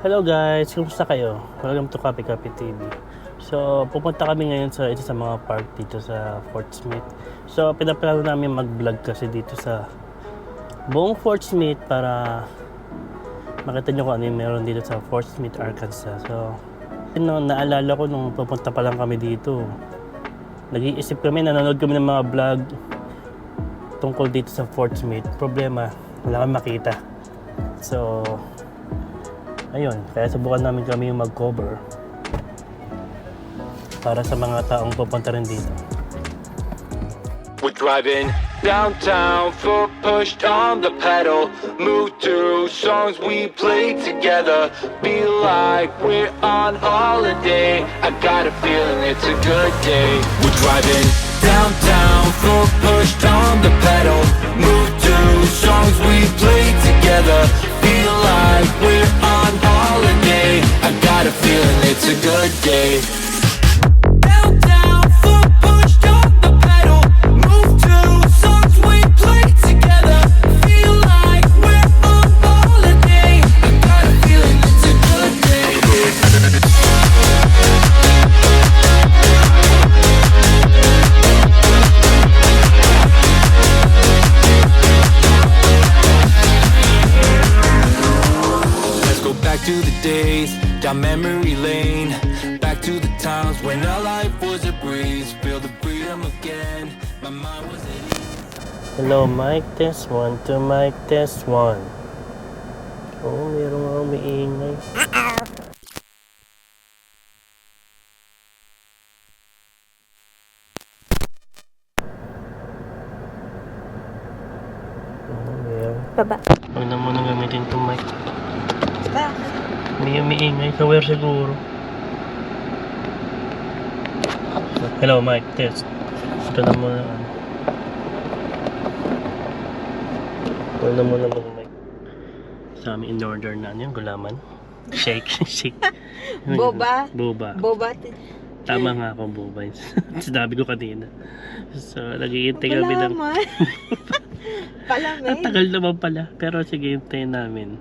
Hello guys, kumusta kayo? Welcome to Copy Copy TV. So, pupunta kami ngayon sa isa sa mga park dito sa Fort Smith. So, pinaplano namin mag-vlog kasi dito sa buong Fort Smith para makita nyo kung ano yung meron dito sa Fort Smith, Arkansas. So, naalala ko nung pupunta pa lang kami dito. Nag-iisip kami, nanonood kami ng mga vlog tungkol dito sa Fort Smith. Problema, wala kami makita. So, ayun, kaya subukan namin kami yung mag-cover para sa mga taong pupunta rin dito. We're driving downtown, foot pushed on the pedal. Move to songs we play together. Feel like we're on holiday. I got a feeling it's a good day. We're driving downtown, foot pushed on the pedal. Move to songs we play together. Feel like we're on holiday. I got a feeling it's a good day. Downtown, foot pushed on the pedal. Move to songs we play together. Feel like we're on holiday. I got a feeling it's a good day. Back to the days, down memory lane. Back to the times when our life was a breeze. Feel the freedom again. My mind was at ease. Hello, mic test 1 to mic test 1. Oh, meron nga umiingay. Oh, meron. Baba. Huwag na muna gamitin itong mic. Bakit? May umiingay. Kaware siguro. Hello, mic test. Ito na muna. Ito na muna mag-mic. Sa amin in order na yung gulaman. Shake, shake. Boba. Boba. Boba. Tama nga ako, boba. Sinabi ko kanina. So, nag-iintay kami ng... Palaman. Palaman. Ang tagal naman pala. Pero sige, hintayin namin.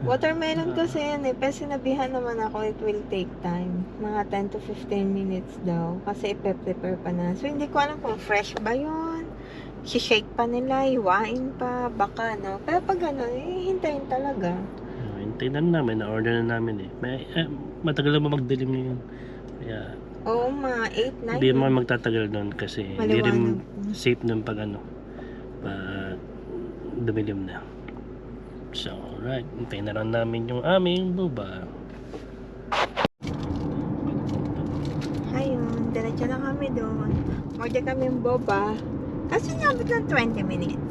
Watermelon kasi yan eh. Pero sinabihan naman ako it will take time. Mga 10 to 15 minutes daw. Kasi ipe-prepare pa na. So hindi ko alam kung fresh ba yun. Si-shake pa nila, iwain pa, baka no. Pero pag ano, hintayin talaga. Hintayin na namin. Na-order na namin eh. Matagal naman magdilim yun. Kaya... Oo, mga 8, 9. Hindi naman magtatagal doon kasi hindi rin Maliwanag. safe doon pag ano. Pag dumilim na. So, alright. Hintayin na lang namin yung aming boba. Ayun, diretso na kami doon. Order kami yung boba. Kasi nabot ng 20 minutes.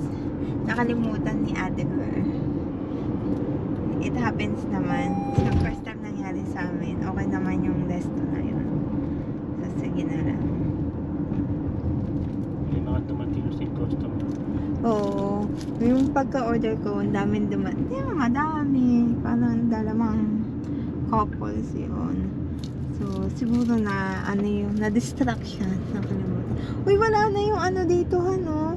Nakalimutan ni Ate Girl. It happens naman. So, first time nangyari sa amin. Okay naman yung resto na yun. So, sige na lang. May mga dumating si customer. Oo. Yung pagka-order ko, ang daming dumating. Hindi mga dami. Parang dalamang couples yun. So, siguro na, ano yung, na-distraction. Nakalimutan. Uy, wala na yung ano dito, ano?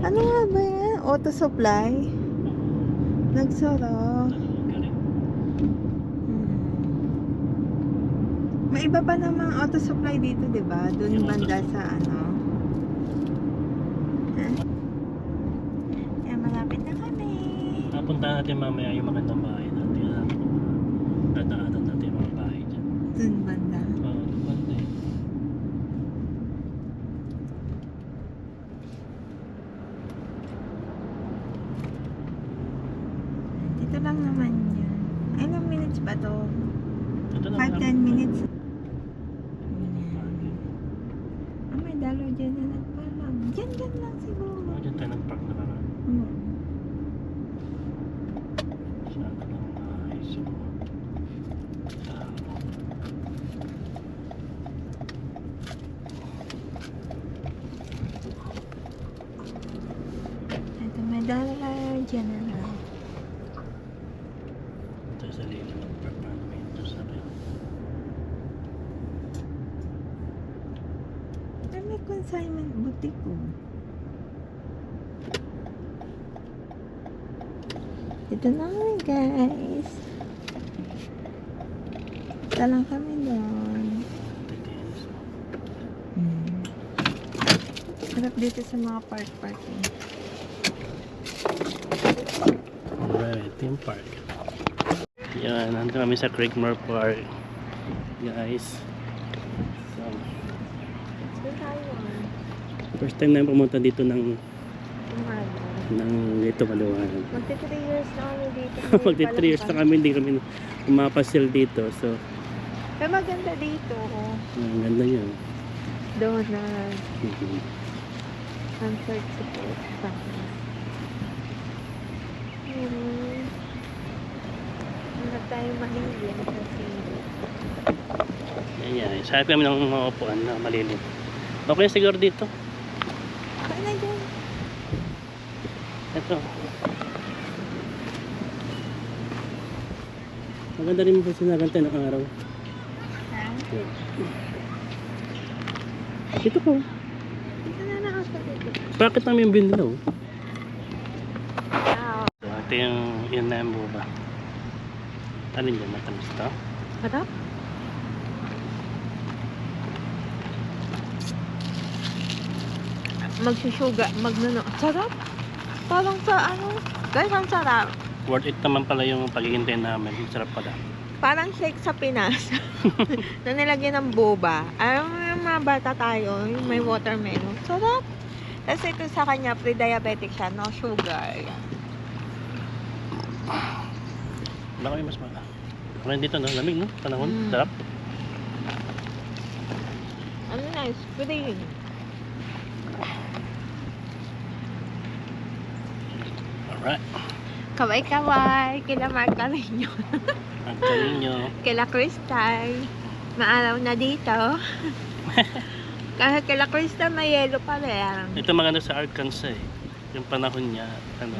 Ano nga ba yan? Auto supply? Nagsara. May iba pa namang auto supply dito, di ba? Doon banda sa ano. Kaya malapit na kami. Napunta natin mamaya yung magandang bahay natin. Dadaanan natin yung mga bahay dyan. Doon banda. Oo, banda eh. Dito lang naman yun. Ay, ilang minutes ba to? Ito na 5-10 minutes. Ah, may dalaw dyan na nagpalag. Dyan lang siguro. Dyan tayo nag-park na kami. Saan ka ng bahay? So, Ito, may dalaw dyan na lang. ito sa lilim ng park namin. Ito sa rin. Ay, may consignment boutique ko. Ito na kami, guys. Ito lang kami doon. Sarap dito sa mga park-parking. Alright, ito yung park. Yan, nandito kami sa Creekmore Park. Guys. So, Ito tayo. first time namin pumunta dito ng Umaga. dito Maliwanag. Magti 3 years na kami dito. Magti 3 years na kami, hindi kami pumapasyal dito. So, Pero maganda dito. ang ganda niya. Donut. Mhm. Comfort support. Hindi tayo mahilig kasi Ayan, sabi kami ng mga upuan na malilim. Okay siguro dito. okay na dyan. Ito. Maganda rin po sinagantay ng araw. Ha? Dito po. Dito na lang ako dito. Bakit namin yung binlaw? Wow. So, ito yung yun na yung buba. Alin dyan? Matamis to? Harap? Magsusuga, magnuno. Sarap. Parang sa ano. Guys, ang sarap. Worth it naman pala yung paghihintay namin. Sarap pala. Parang shake sa Pinas. Na nilagyan ng boba. Alam mo yung mga bata tayo, yung may watermelon. Sarap. Tapos ito sa kanya, pre-diabetic siya, no sugar. Baka may mas mala. Okay dito, no? Lamig, no? Panahon. Mm. Sarap. Ano na, spring. Alright. Kaway-kaway, kila Marca Rino, Ang galing nyo. kila Crystal. Maaraw na dito. Kahit kila Crystal, may yelo pa rin. Ito maganda sa Arkansas eh. Yung panahon niya, ano,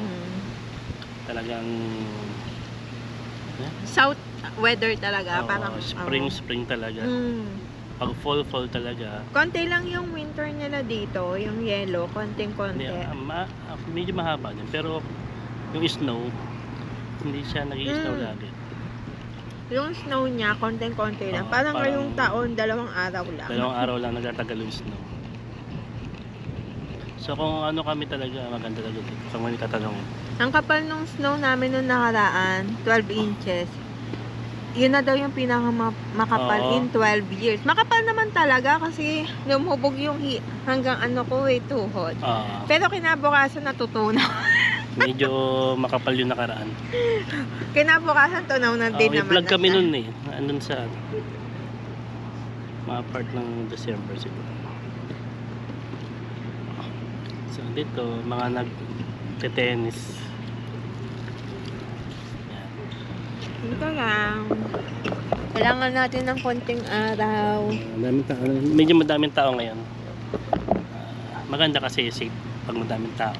talagang South weather talaga. Parang, spring talaga. Pag fall talaga. Konti lang yung winter nila dito, yung yellow, konting-konti. Medyo mahaba din. Pero yung snow, hindi siya nag-i-snow lagi. Yung snow niya, konting-konti lang. Oo, Parang parang ngayong taon, 2 araw lang. Dalawang araw lang nagtatagal yung snow. So kung ano kami talaga, maganda talaga dito. Kung may tatanungin. Ang kapal nung snow namin nung nakaraan, 12 inches. Yun na daw yung pinakamakapal Oo. in 12 years. Makapal naman talaga kasi lumubog yung hanggang ano ko tuhod. Pero kinabukasan natutunaw. Medyo makapal yung nakaraan. Kinabukasan tunaw na din May naman. vlog kami siya. nun eh. Andun sa mga part ng December siguro. So dito, mga nag-tennis. Dito lang. Kailangan natin ng konting araw. Madaming tao. Medyo madaming tao ngayon. Maganda kasi safe pag madaming tao.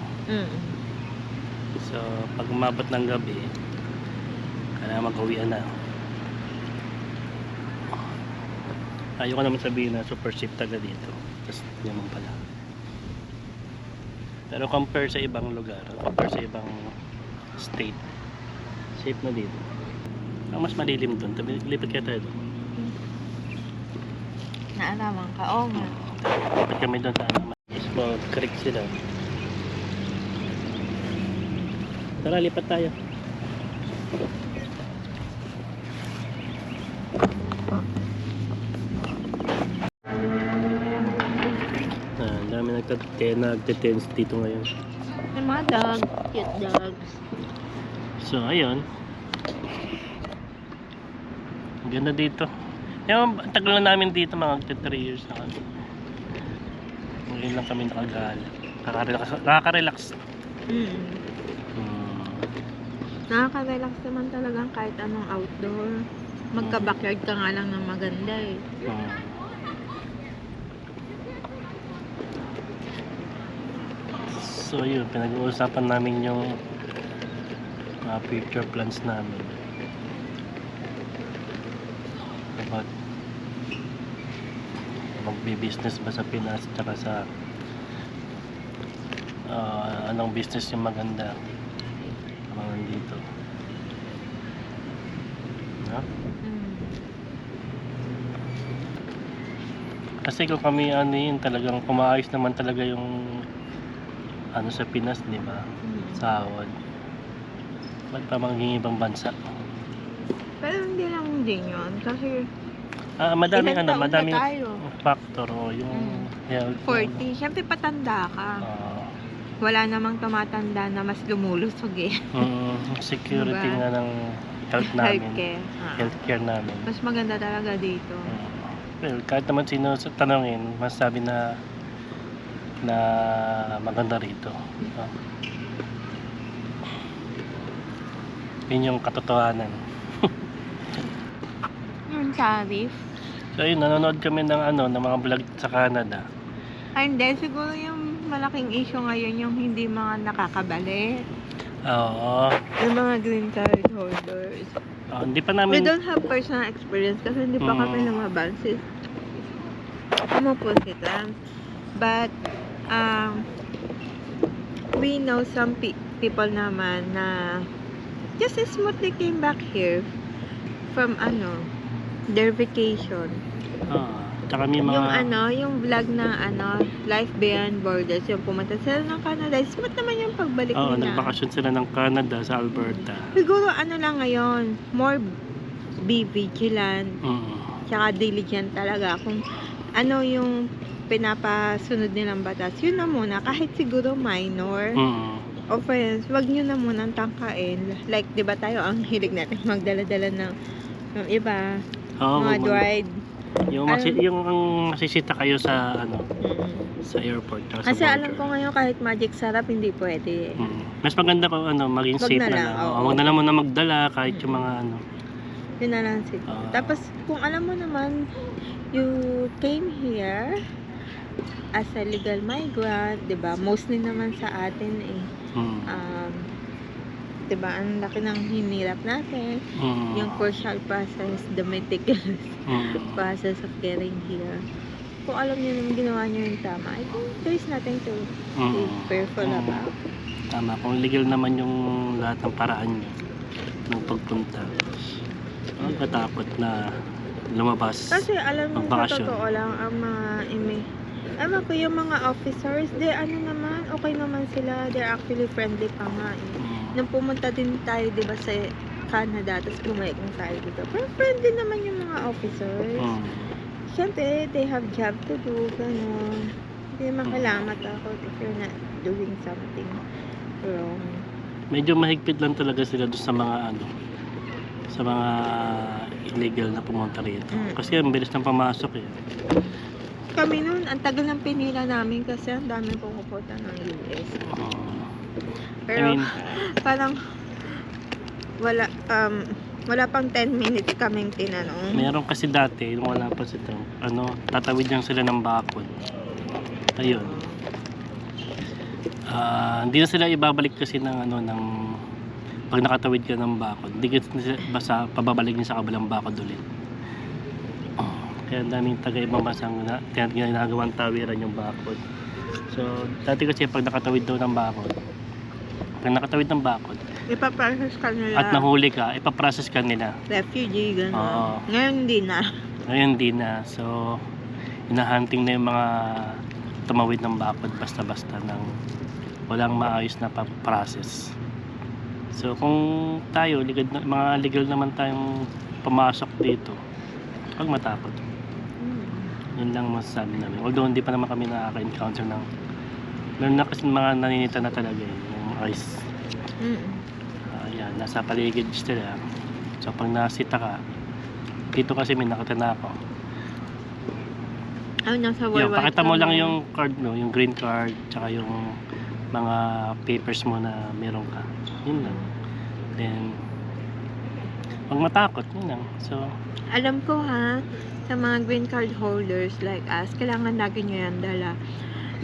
So, pag umabot ng gabi, kailangan mag-uwian na. Ayoko naman sabihin na super safe talaga dito. Tapos, naman pala. Pero compare sa ibang lugar, compare sa ibang state, safe na dito. Ang mas malilim doon. Lipat kaya tayo doon. Naalaman ka. Oo nga. Lipat kami doon sa ano. Small creek sila. Tara, lipat tayo. Ang dami nagtitens dito ngayon. May mga dog. Cute dogs. So, ayun. Ang ganda dito. Yung tagal na namin dito, mga 3 years na kami. Ngayon lang kami nakagala. Nakaka-relax. Nakaka-relax naman talagang kahit anong outdoor. Magka-backyard ka nga lang ng maganda eh. So yun, pinag-uusapan namin yung mga future plans namin about magbi-business ba sa Pinas, tsaka sa anong business yung maganda mga dito. no? Mm. Kasi kung kami ano yun, talagang kumaayos naman talaga yung ano sa Pinas, di ba? Mm. Sahod. Ba't pa maging ibang bansa? Pero hindi lang din yun. Kasi Madaming ilang ano, taon na madaming tayo? factor o yung health. 40. Siyempre patanda ka. Wala namang tumatanda na mas lumulusog eh. Security Diba? nga ng health namin. Healthcare. Healthcare namin. Mas maganda talaga dito. Well, kahit naman sino sa tanongin, masabi na maganda rito. Yun yung katotohanan. Yung tarif. So yun, nanonood kami ng ng mga vlog sa Canada. Ay hindi, siguro yung malaking issue ngayon yung hindi mga nakakabalik. Oo. Yung mga green card holders. Hindi pa We namin don't have personal experience kasi hindi pa kami lumabas. Umupositan. But, we know some people naman na just smoothly came back here from their vacation. Tsaka may mga Yung vlog ng Life Beyond Borders, yung pumunta sila ng Canada, smooth naman yung pagbalik nila. nagbakasyon sila ng Canada sa Alberta. Siguro lang ngayon, more be vigilant, tsaka diligent talaga kung ano yung pinapasunod nilang batas. Yun na muna, kahit siguro minor. O friends, wag nyo na munang tangkain. Like, di ba tayo, ang hilig natin magdala-dala ng iba, mga dried. Yung masisita kayo sa sa airport. Kasi alam ko ngayon kahit magic sarap, hindi pwede. Mas maganda kung maging Wag safe na na lang, lang. oo. Wag na lang muna magdala kahit yung mga Yun na lang siguro. Tapos, kung alam mo naman, you came here as a legal migrant, di ba? Mostly naman sa atin di ba? Ang laki ng hinirap natin. Yung crucial process, the meticulous process of getting here. Kung alam niyo naman ginawa niyo yung tama, I think there's nothing to be fearful about. Tama. Kung legal naman yung lahat ng paraan nyo ng pagpunta, huwag katakot na lumabas. Kasi alam niyo sa magbakasyon. totoo lang, ang mga alam ko yung mga officers, naman, okay naman sila. They're actually friendly pa nga eh. Nung pumunta din tayo, di ba, sa Canada, tapos bumalik na tayo dito. Pero friendly naman yung mga officers. Siyempre, they have job to do, gano'n. Hindi naman kailangan matakot if you're not doing something wrong. Medyo mahigpit lang talaga sila doon sa mga sa mga illegal na pumunta rito. Kasi ang bilis ng pamasok eh. Kami noon, ang tagal ng pinila namin kasi ang daming pumupunta ng US. Pero, parang wala pang 10 minutes kaming tinanong. Meron kasi dati, nung wala pa sila, tatawid lang sila ng bakod. Ayun. Hindi na sila ibabalik kasi ng pag nakatawid ka ng bakod. Hindi ka basta pababalik niya sa kabilang bakod ulit. Kaya ang daming taga-ibang basang ginagawang tawiran yung bakod. So, dati kasi pag nakatawid daw ng bakod, Ipaprocess ka nila. at nahuli ka, ipaprocess ka nila. Refugee, gano'n. Oo. Ngayon hindi na. Ngayon di na. So, hinahunting na yung mga tumawid ng bakod basta-basta ng walang maayos na process. So, kung tayo, mga legal naman tayong pumasok dito, huwag matakot. Yun lang masasabi namin. Although hindi pa naman kami nakaka-encounter ng meron na kasi mga naninita na talaga yung ice. Ayan, nasa paligid sila. So pag nasita ka, dito kasi may nakita na ako. Nasa Yo, pakita mo lang yung card mo, yung green card, tsaka yung mga papers mo na meron ka. Yun lang. Then, huwag matakot, yun lang. So, alam ko sa mga green card holders like us, kailangan lagi nyo yan dala.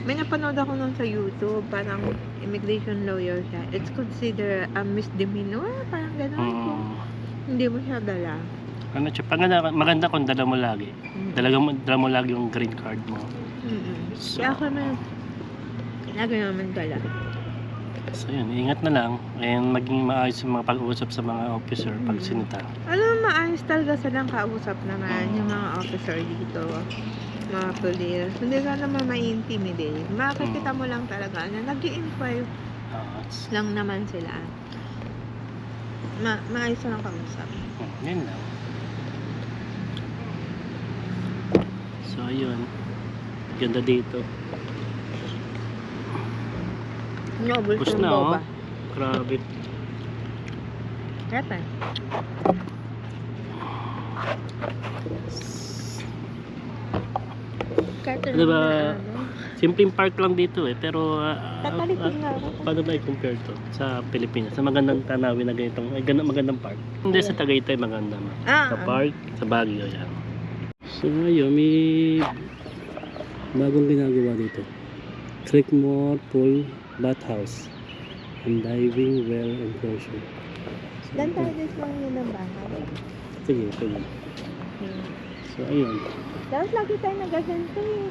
May napanood ako nun sa YouTube, parang immigration lawyer siya. It's considered a misdemeanor, parang gano'n. Kung hindi mo siya dala. maganda kung dala mo lagi. Dala mo lagi yung green card mo. Kaya ako naman, lagi naman dala. So yun, ingat na lang and maging maayos yung mga pag-uusap sa mga officer pag sinita. Alam mo, maayos talaga silang kausap naman yung mga officer dito. Mga police. Hindi ka naman ma-intimidate. Makikita mo lang talaga na nag-i-inquire lang naman sila. Maayos lang kausap. Yun lang. So ayun, ganda dito. Noble Tapos yung na, boba. Grabe. Kata. Kata Diba, na simpleng park lang dito pero Tatalipin nga ako. paano ba i-compare to sa Pilipinas? Sa magandang tanawin na ganitong, magandang park. Hindi sa Tagaytay maganda. Sa park, sa Baguio yan. So ngayon, may bagong ginagawa dito. Creekmore Pool Bathhouse and Diving Well Enclosure. Dan tayo din lang yun ang bahay. Sige. So ayun. Dapat lagi tayo nagaganto eh.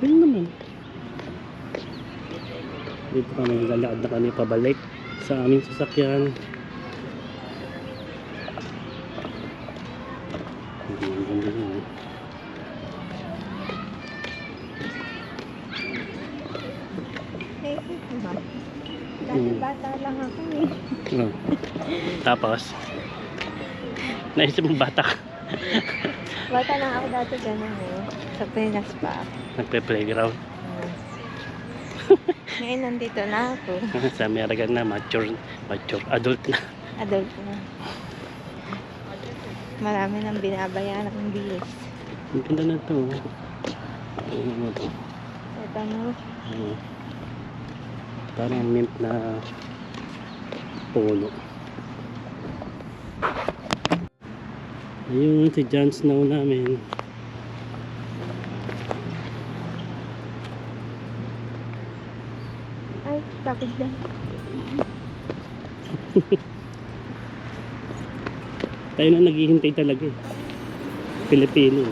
Yun naman. Dito kami lalakad na kami pabalik sa aming sasakyan. Ang ganda yun. Eh, diba? Dati bata lang ako eh. Oh. Tapos, naisip mo bata ka. Bata lang ako dati ganun eh. Sa Pinas pa. Nagpe-playground. Ngayon nandito na ako. Sa Amerika na, mature adult na. Adult na. Marami nang binabayaran ng bills. Ang ganda na ito. Ano mo ito? Ito mo. Parang mint na puno. Ayun, si Jon Snow namin. Ay, tapos lang. Tayo na naghihintay talaga eh. Pilipino.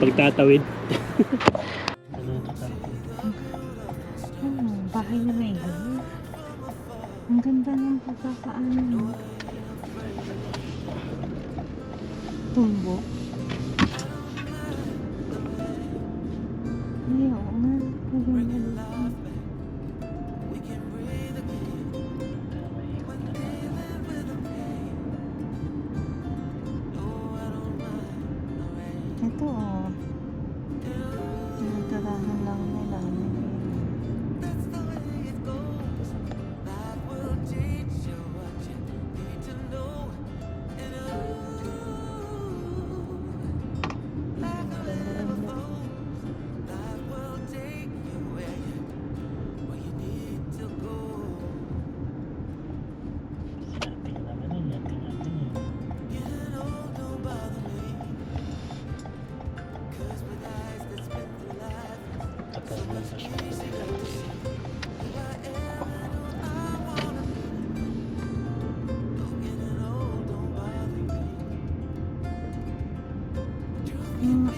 Pagtatawid. Bahay na may gano'n. Ang ganda ng pagkakaano. Tumbo. Ay, oo nga. Maganda dito. Ito oh. Tinatarahan lang nila.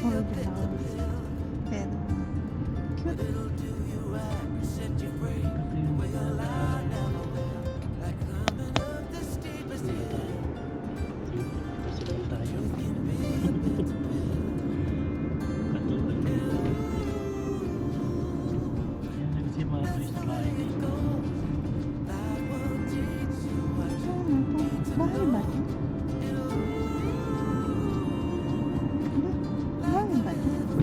Old house. Pero, cute. Bahay ba ito? Bahay ba ito?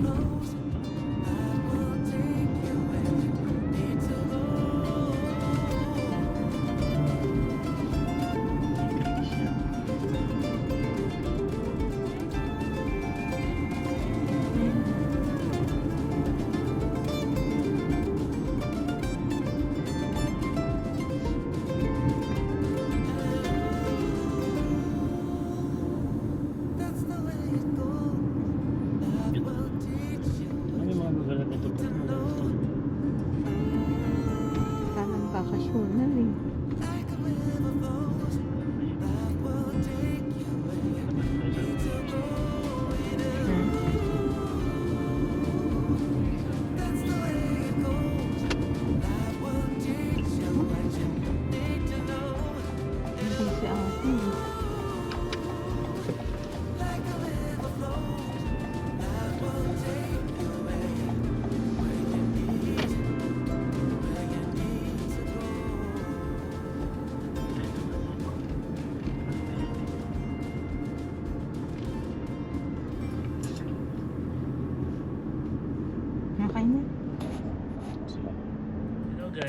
Parang bakasyonan eh.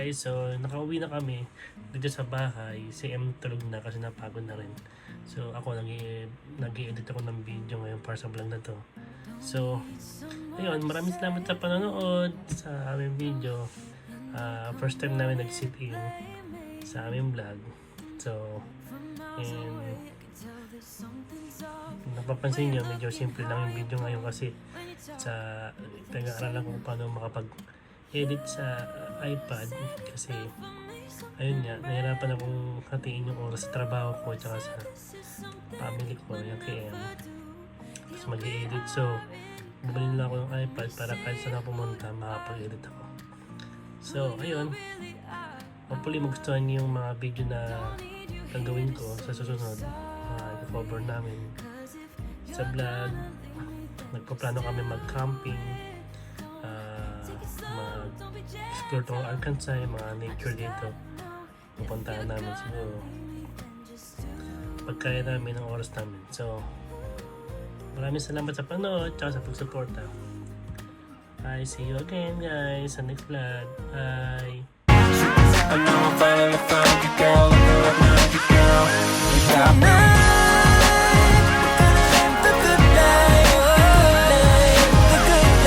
guys, so nakauwi na kami dito sa bahay. Si M tulog na kasi napagod na rin. So ako nag-i-edit ako ng video ngayon para sa vlog na to. So ayun, maraming salamat sa panonood sa aming video. First time namin nag-sit in sa aming vlog. So and napapansin nyo, medyo simple lang yung video ngayon kasi sa pinag-aaralan ko kung paano makapag-edit sa iPad kasi ayun nga, nahirapan akong hatiin yung oras sa trabaho ko at saka sa family ko, yung KM. Tapos mag-i-edit, so bumili lang ako ng iPad para kahit saan ako pumunta, makapag-edit ako. So ayun, hopefully magustuhan niyo yung mga video na gagawin ko sa susunod. I-cover namin sa vlog. Nagpaplano kami mag-camping, mag-explore tong Arkansas, yung mga nature dito. Pupuntahan namin siguro pagkaya namin ng oras namin. So maraming salamat sa panood at sa pagsuporta. I see you again guys sa next vlog. Bye!